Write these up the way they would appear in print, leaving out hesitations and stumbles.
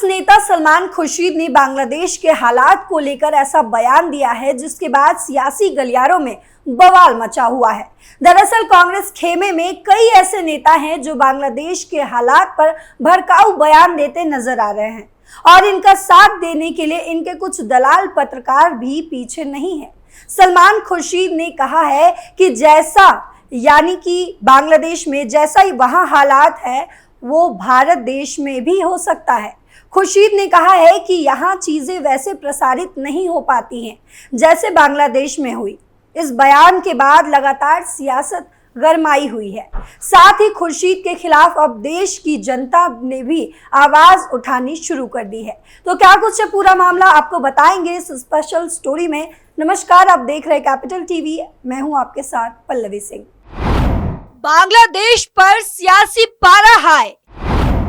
नेता सलमान खुर्शीद ने बांग्लादेश के हालात को लेकर ऐसा बयान दिया है जिसके बाद सियासी गलियारों में बवाल मचा हुआ है। दरअसल कांग्रेस खेमे में कई ऐसे नेता हैं जो बांग्लादेश के हालात पर भड़काऊ बयान देते नजर आ रहे हैं और इनका साथ देने के लिए इनके कुछ दलाल पत्रकार भी पीछे नहीं है। सलमान खुर्शीद ने कहा है कि जैसा यानी कि बांग्लादेश में जैसा ही वहां हालात है वो भारत देश में भी हो सकता है। खुर्शीद ने कहा है कि यहाँ चीजें वैसे प्रसारित नहीं हो पाती हैं जैसे बांग्लादेश में हुई। इस बयान के बाद लगातार सियासत गरमाई हुई है। साथ ही खुर्शीद के खिलाफ अब देश की जनता ने भी आवाज उठानी शुरू कर दी है। तो क्या कुछ है पूरा मामला आपको बताएंगे इस स्पेशल स्टोरी में। नमस्कार, आप देख रहे कैपिटल टीवी, मैं हूं आपके साथ पल्लवी सिंह। बांग्लादेश पर सियासी पारा हाय,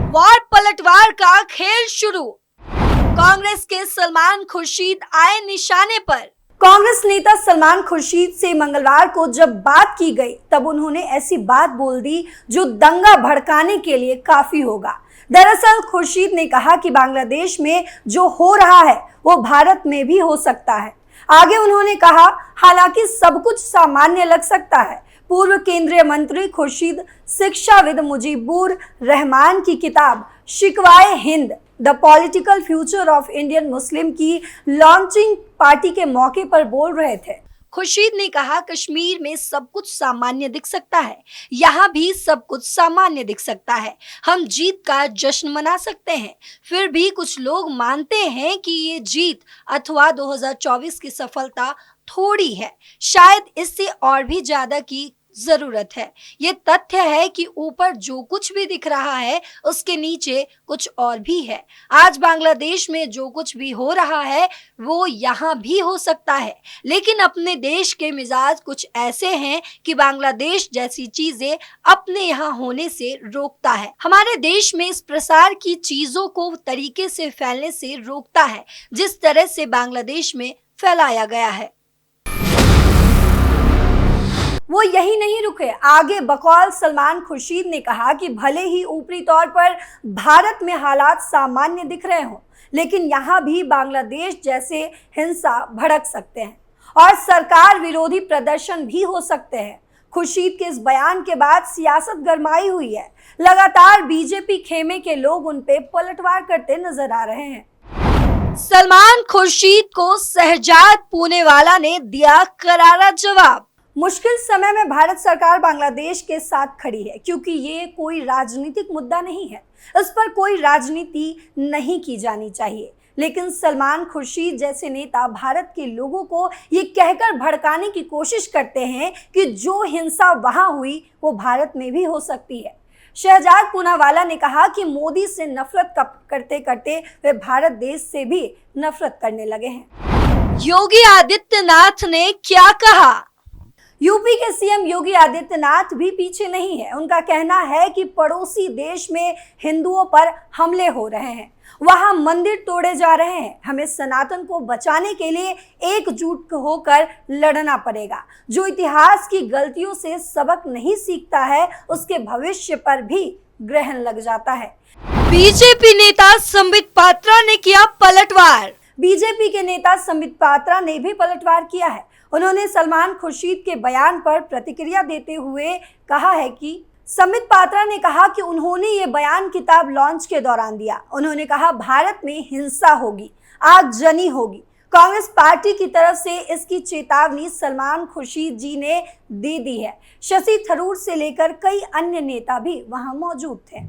वार पलटवार का खेल शुरू। कांग्रेस के सलमान खुर्शीद आए निशाने पर। कांग्रेस नेता सलमान खुर्शीद से मंगलवार को जब बात की गई तब उन्होंने ऐसी बात बोल दी जो दंगा भड़काने के लिए काफी होगा। दरअसल खुर्शीद ने कहा कि बांग्लादेश में जो हो रहा है वो भारत में भी हो सकता है। आगे उन्होंने कहा, हालांकि सब कुछ सामान्य लग सकता है। पूर्व केंद्रीय मंत्री खुर्शीद शिक्षाविद मुजीबुर रहमान की किताब Shikwa e Hind the political future of Indian Muslim की लॉन्चिंग पार्टी के मौके पर बोल रहे थे। खुर्शीद ने कहा, कश्मीर में सब कुछ सामान्य दिख सकता है, यहाँ भी सब कुछ सामान्य दिख सकता है। हम जीत का जश्न मना सकते हैं, फिर भी कुछ लोग मानते हैं कि ये जीत अथवा 2024 की सफलता थोड़ी है, शायद इससे और भी ज्यादा की जरूरत है। ये तथ्य है कि ऊपर जो कुछ भी दिख रहा है उसके नीचे कुछ और भी है। आज बांग्लादेश में जो कुछ भी हो रहा है वो यहाँ भी हो सकता है, लेकिन अपने देश के मिजाज कुछ ऐसे हैं कि बांग्लादेश जैसी चीजें अपने यहाँ होने से रोकता है। हमारे देश में इस प्रसार की चीजों को तरीके से फैलने से रोकता है जिस तरह से बांग्लादेश में फैलाया गया है। वो यही नहीं रुके, आगे बकौल सलमान खुर्शीद ने कहा कि भले ही ऊपरी तौर पर भारत में हालात सामान्य दिख रहे हों, लेकिन यहाँ भी बांग्लादेश जैसे हिंसा भड़क सकते हैं और सरकार विरोधी प्रदर्शन भी हो सकते हैं। खुर्शीद के इस बयान के बाद सियासत गरमाई हुई है। लगातार बीजेपी खेमे के लोग उन पे पलटवार करते नजर आ रहे हैं। सलमान खुर्शीद को शहजाद पूनेवाला ने दिया करारा जवाब। मुश्किल समय में भारत सरकार बांग्लादेश के साथ खड़ी है क्योंकि ये कोई राजनीतिक मुद्दा नहीं है, इस पर कोई राजनीति नहीं की जानी चाहिए। लेकिन सलमान खुर्शीद जैसे नेता भारत के लोगों को ये कहकर भड़काने की कोशिश करते हैं कि जो हिंसा वहां हुई वो भारत में भी हो सकती है। शहजाद पूनावाला ने कहा कि मोदी से नफरत करते करते वे भारत देश से भी नफरत करने लगे हैं। योगी आदित्यनाथ ने क्या कहा? यूपी के सीएम योगी आदित्यनाथ भी पीछे नहीं है। उनका कहना है कि पड़ोसी देश में हिंदुओं पर हमले हो रहे हैं, वहां मंदिर तोड़े जा रहे हैं। हमें सनातन को बचाने के लिए एकजुट होकर लड़ना पड़ेगा। जो इतिहास की गलतियों से सबक नहीं सीखता है उसके भविष्य पर भी ग्रहण लग जाता है। बीजेपी नेता संबित पात्रा ने किया पलटवार। बीजेपी के नेता संबित पात्रा ने भी पलटवार किया है। उन्होंने सलमान खुर्शीद के बयान पर प्रतिक्रिया देते हुए कहा है कि संबित पात्रा ने कहा कि उन्होंने ये बयान किताब लॉन्च के दौरान दिया। उन्होंने कहा भारत में हिंसा होगी, आगजनी होगी। कांग्रेस पार्टी की तरफ से इसकी चेतावनी सलमान खुर्शीद जी ने दे दी है। शशि थरूर से लेकर कई अन्य नेता भी वहां मौजूद थे।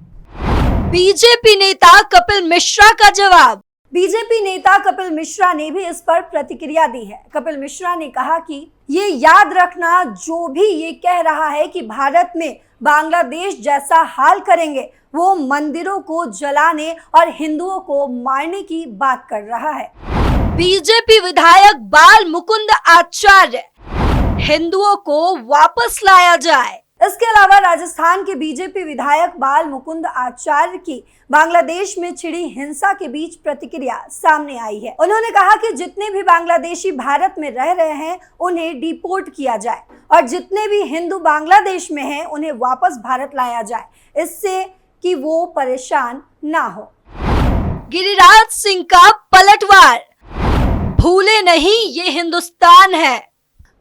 बीजेपी नेता कपिल मिश्रा का जवाब। बीजेपी नेता कपिल मिश्रा ने भी इस पर प्रतिक्रिया दी है। कपिल मिश्रा ने कहा कि ये याद रखना, जो भी ये कह रहा है कि भारत में बांग्लादेश जैसा हाल करेंगे, वो मंदिरों को जलाने और हिंदुओं को मारने की बात कर रहा है। बीजेपी विधायक बाल मुकुंद आचार्य, हिंदुओं को वापस लाया जाए। इसके अलावा राजस्थान के बीजेपी विधायक बाल मुकुंद आचार्य की बांग्लादेश में छिड़ी हिंसा के बीच प्रतिक्रिया सामने आई है। उन्होंने कहा कि जितने भी बांग्लादेशी भारत में रह रहे हैं उन्हें डिपोर्ट किया जाए और जितने भी हिंदू बांग्लादेश में हैं उन्हें वापस भारत लाया जाए, इससे कि वो परेशान ना हो। गिरिराज सिंह का पलटवार, भूले नहीं ये हिंदुस्तान है।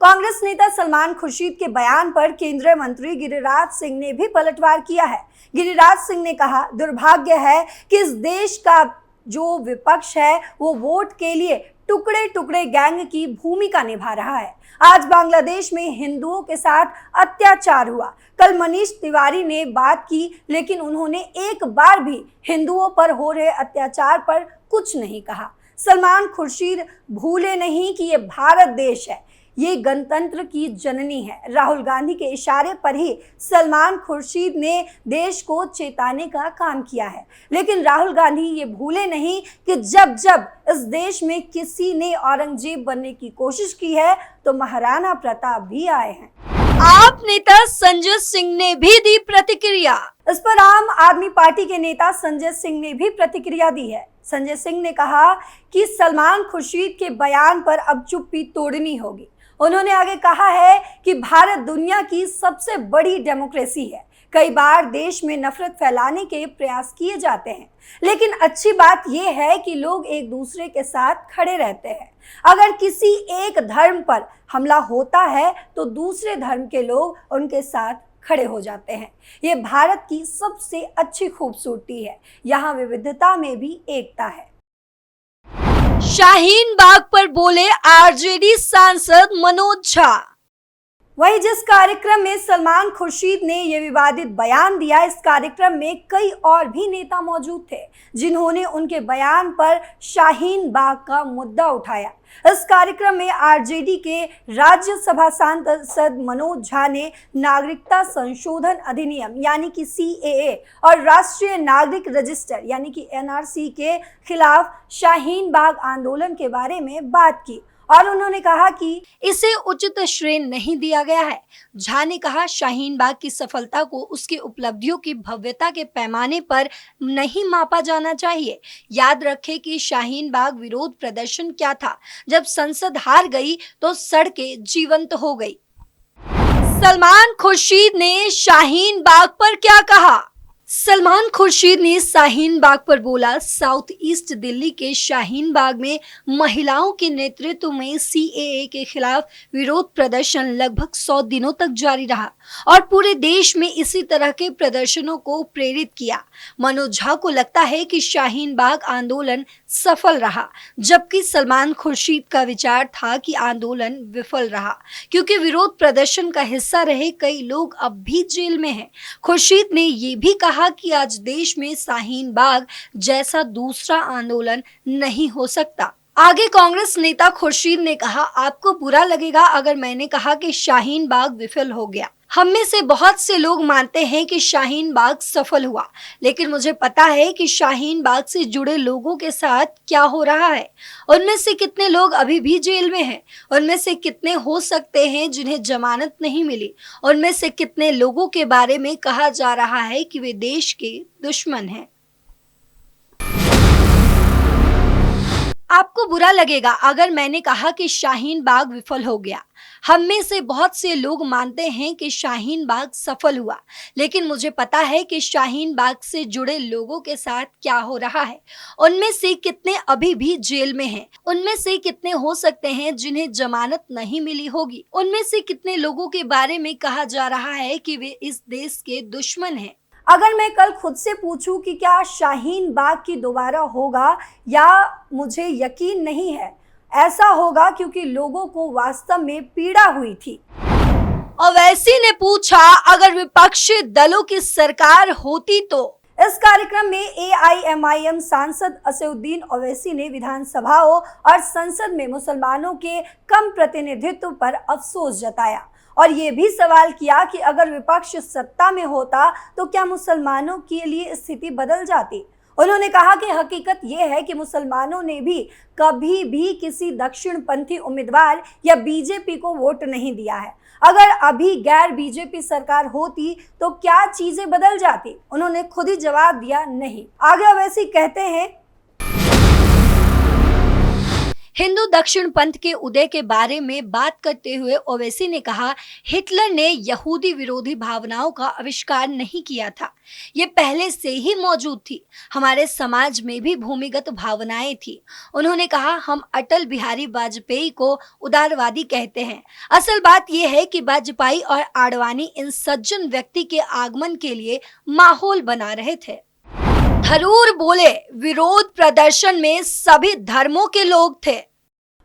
कांग्रेस नेता सलमान खुर्शीद के बयान पर केंद्रीय मंत्री गिरिराज सिंह ने भी पलटवार किया है। गिरिराज सिंह ने कहा, दुर्भाग्य है कि इस देश का जो विपक्ष है वो वोट के लिए टुकड़े टुकड़े गैंग की भूमिका निभा रहा है। आज बांग्लादेश में हिंदुओं के साथ अत्याचार हुआ। कल मनीष तिवारी ने बात की, लेकिन उन्होंने एक बार भी हिंदुओं पर हो रहे अत्याचार पर कुछ नहीं कहा। सलमान खुर्शीद भूले नहीं कि ये भारत देश है, ये गणतंत्र की जननी है। राहुल गांधी के इशारे पर ही सलमान खुर्शीद ने देश को चेताने का काम किया है। लेकिन राहुल गांधी ये भूले नहीं कि जब जब इस देश में किसी ने औरंगजेब बनने की कोशिश की है तो महाराणा प्रताप भी आए हैं। आप नेता संजय सिंह ने भी दी प्रतिक्रिया। इस पर आम आदमी पार्टी के नेता संजय सिंह ने भी प्रतिक्रिया दी है। संजय सिंह ने कहा कि सलमान खुर्शीद के बयान पर अब चुप्पी तोड़नी होगी। उन्होंने आगे कहा है कि भारत दुनिया की सबसे बड़ी डेमोक्रेसी है। कई बार देश में नफरत फैलाने के प्रयास किए जाते हैं, लेकिन अच्छी बात यह है कि लोग एक दूसरे के साथ खड़े रहते हैं। अगर किसी एक धर्म पर हमला होता है तो दूसरे धर्म के लोग उनके साथ खड़े हो जाते हैं। ये भारत की सबसे अच्छी खूबसूरती है, यहाँ विविधता में भी एकता है। शाहीन बाग पर बोले आरजेडी सांसद मनोज झा। वहीं जिस कार्यक्रम में सलमान खुर्शीद ने यह विवादित बयान दिया, इस कार्यक्रम में कई और भी नेता मौजूद थे जिन्होंने उनके बयान पर शाहीन बाग का मुद्दा उठाया। इस कार्यक्रम में आरजेडी के राज्यसभा सांसद मनोज झा ने नागरिकता संशोधन अधिनियम यानी कि सीएए और राष्ट्रीय नागरिक रजिस्टर यानी कि एनआरसी के खिलाफ शाहीन बाग आंदोलन के बारे में बात की और उन्होंने कहा कि इसे उचित श्रेय नहीं दिया गया है। झा ने कहा, शाहीन बाग की सफलता को उसकी उपलब्धियों की भव्यता के पैमाने पर नहीं मापा जाना चाहिए। याद रखें कि शाहीन बाग विरोध प्रदर्शन क्या था। जब संसद हार गई तो सड़कें जीवंत हो गई। सलमान खुर्शीद ने शाहीन बाग पर क्या कहा? सलमान खुर्शीद ने शाहीन बाग पर बोला, साउथ ईस्ट दिल्ली के शाहीन बाग में महिलाओं के नेतृत्व में सीएए के खिलाफ विरोध प्रदर्शन लगभग 100 दिनों तक जारी रहा और पूरे देश में इसी तरह के प्रदर्शनों को प्रेरित किया। मनोज झा को लगता है कि शाहीन बाग आंदोलन सफल रहा, जबकि सलमान खुर्शीद का विचार था कि आंदोलन विफल रहा क्योंकि विरोध प्रदर्शन का हिस्सा रहे कई लोग अब भी जेल में हैं। खुर्शीद ने ये भी कहा कि आज देश में शाहीन बाग जैसा दूसरा आंदोलन नहीं हो सकता। आगे कांग्रेस नेता खुर्शीद ने कहा, आपको बुरा लगेगा अगर मैंने कहा कि शाहीन बाग विफल हो गया। हम में से बहुत से लोग मानते हैं कि शाहीन बाग सफल हुआ, लेकिन मुझे पता है कि शाहीन बाग से जुड़े लोगों के साथ क्या हो रहा है। उनमें से कितने लोग अभी भी जेल में हैं, उनमें से कितने हो सकते हैं जिन्हें जमानत नहीं मिली, उनमें से कितने लोगों के बारे में कहा जा रहा है कि वे देश के दुश्मन हैं। आपको बुरा लगेगा अगर मैंने कहा कि शाहीन बाग विफल हो गया। हम में से बहुत से लोग मानते हैं कि शाहीन बाग सफल हुआ, लेकिन मुझे पता है कि शाहीन बाग से जुड़े लोगों के साथ क्या हो रहा है। उनमें से कितने अभी भी जेल में हैं, उनमें से कितने हो सकते हैं जिन्हें जमानत नहीं मिली होगी, उनमें से कितने लोगों के बारे में कहा जा रहा है कि वे इस देश के दुश्मन हैं। अगर मैं कल खुद से पूछूं कि क्या शाहीन बाग की दोबारा होगा, या मुझे यकीन नहीं है, ऐसा होगा क्योंकि लोगों को वास्तव में पीड़ा हुई थी। ओवैसी ने पूछा, अगर विपक्षी दलों की सरकार होती तो? इस कार्यक्रम में एआईएमआईएम सांसद असदुद्दीन ओवैसी ने विधानसभाओं और संसद में मुसलमानों के कम प्रतिनिधित्व पर अफसोस जताया और ये भी सवाल किया कि अगर विपक्ष सत्ता में होता तो क्या मुसलमानों के लिए स्थिति बदल जाती। उन्होंने कहा कि हकीकत यह है कि मुसलमानों ने भी कभी भी किसी दक्षिणपंथी उम्मीदवार या बीजेपी को वोट नहीं दिया है। अगर अभी गैर बीजेपी सरकार होती तो क्या चीजें बदल जाती? उन्होंने खुद ही जवाब दिया, नहीं। आगे ओवैसी कहते हैं, हिंदू दक्षिण पंथ के उदय के बारे में बात करते हुए ओवैसी ने कहा, हिटलर ने यहूदी विरोधी भावनाओं का आविष्कार नहीं किया था, ये पहले से ही मौजूद थी। हमारे समाज में भी भूमिगत भावनाएं थी। उन्होंने कहा, हम अटल बिहारी वाजपेयी को उदारवादी कहते हैं। असल बात यह है कि वाजपेयी और आडवाणी इन सज्जन व्यक्ति के आगमन के लिए माहौल बना रहे थे। थरूर बोले, विरोध प्रदर्शन में सभी धर्मों के लोग थे।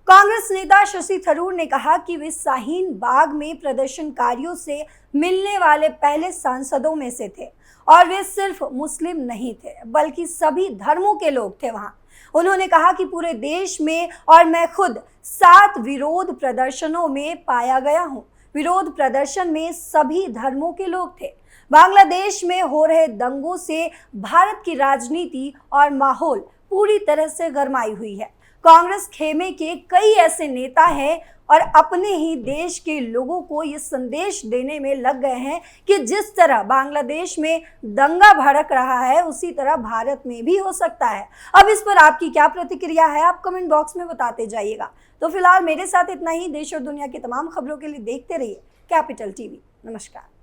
कांग्रेस नेता शशि थरूर ने कहा कि वे शाहीन बाग में प्रदर्शनकारियों से मिलने वाले पहले सांसदों में से थे और वे सिर्फ मुस्लिम नहीं थे बल्कि सभी धर्मों के लोग थे वहां। उन्होंने कहा कि पूरे देश में और मैं खुद 7 विरोध प्रदर्शनों में पाया गया हूं। विरोध प्रदर्शन में सभी धर्मों के लोग थे। बांग्लादेश में हो रहे दंगों से भारत की राजनीति और माहौल पूरी तरह से गरमाई हुई है। कांग्रेस खेमे के कई ऐसे नेता हैं और अपने ही देश के लोगों को ये संदेश देने में लग गए हैं कि जिस तरह बांग्लादेश में दंगा भड़क रहा है उसी तरह भारत में भी हो सकता है। अब इस पर आपकी क्या प्रतिक्रिया है, आप कमेंट बॉक्स में बताते जाइएगा। तो फिलहाल मेरे साथ इतना ही। देश और दुनिया की तमाम खबरों के लिए देखते रहिए कैपिटल टीवी। नमस्कार।